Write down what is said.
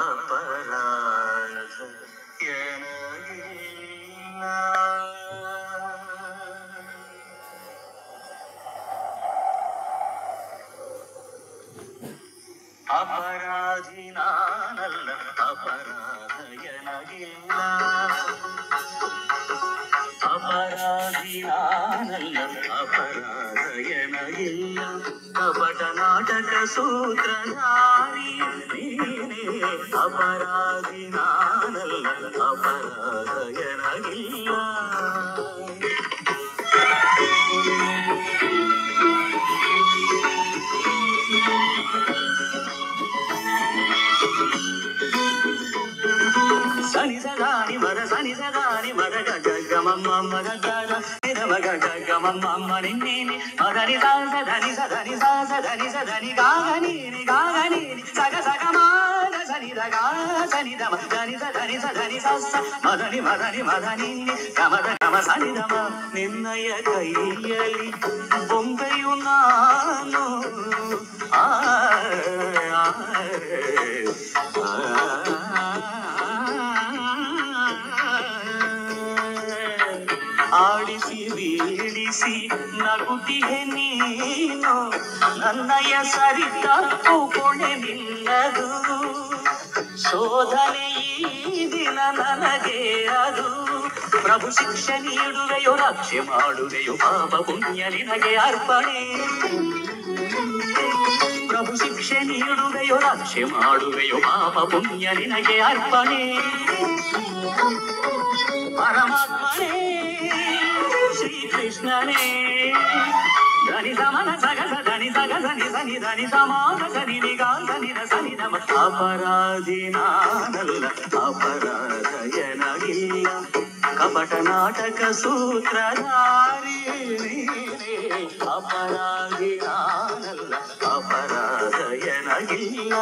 ಅಪರಾಧ ಎನಗಿಲ್ಲ. ಅಪರಾಧಿ ನಾನಲ್ಲ, ಅಪರಾಧ ಎನಗಿಲ್ಲ. ಅಪರಾಧಿ ನಾನಲ್ಲ, ಅಪರಾಧ ಎನಗಿಲ್ಲ. ಕಪಟ ನಾಟಕ ಸೂತ್ರಧಾರಿ ನೀನೇ. ಅಪರಾಧಿ ನಾನಲ್ಲ, ಅಪರಾಧ ಎನಗಿಲ್ಲ. ಸನಿ ಸದಾನಿ ಮದ ಸನಿ ಸದಾನಿ ಮದ ಗಮಮ್ಮ ಮದ ಮಗ ಗಮಮ್ಮ ನಿನ್ನೇನಿ ಮದನಿ ಧನಿ ಸಧನಿ ಸಧನಿ ಸಧನಿ ಗಾಗನೀನಿ ಗಾಗನೀನಿ ಸಗ ಸಗ ಮಾದ ಸನಿ ದಗ ಸನಿ ದಮ ಧನಿ ಸಧನಿ ಸಧನಿ ಸಸ ಮದನಿ ಮದನಿ ಮದನಿ ಗಮದ ಗಮ ಸನಿ ದಮ. ನಿನ್ನಯ ಕೈಯಲ್ಲಿ ಬೊಂಬೆಯು ನಾನು ಆಡಿಸಿ ಬೀಳಿಸಿ ನಗುತ್ತಿಗೆ ನೀನು. ನನ್ನಯ ಸರಿತ ಕೊನೆ ನಿಲ್ಲದು. ಶೋಧನೆ ಈ ದಿನ ನನಗೆ ಅದು. ಪ್ರಭು ಶಿಕ್ಷೆ ನೀಡುವೆಯೋ ರಕ್ಷೆ ಮಾಡುವೆಯೋ ಪಾಪ ಪುಣ್ಯ ನಿನಗೆ ಅರ್ಪಣೆ. ಪ್ರಭು ಶಿಕ್ಷೆ ನೀಡುವೆಯೋ ರಕ್ಷೆ ಮಾಡುವೆಯೋ ಪಾಪ ಪುಣ್ಯ ನಿನಗೆ ಅರ್ಪಣೆ. ಪರಮಾತ್ಮನೇ ಶ್ರೀಕೃಷ್ಣನೇ ಧನಿ ಸಮನ ಸಗಸ ಧನಿ ಸಗ ಸನಿ ಸನಿ ಧನಿ ಸಮಾನ ಸನಿ ನಿಗಾ ಸನಿ ದ ಸನಿ ನಮ. ಅಪರಾಧಿ ನಾನಲ್ಲ, ಅಪರಾಧ ಎನಗಿಲ್ಲ. ಕಪಟ ನಾಟಕ ಸೂತ್ರಧಾರಿ ನೀನೇ. ಅಪರಾಧಿ ನಾನಲ್ಲ, ಅಪರಾಧ ಎನಗಿಲ್ಲ.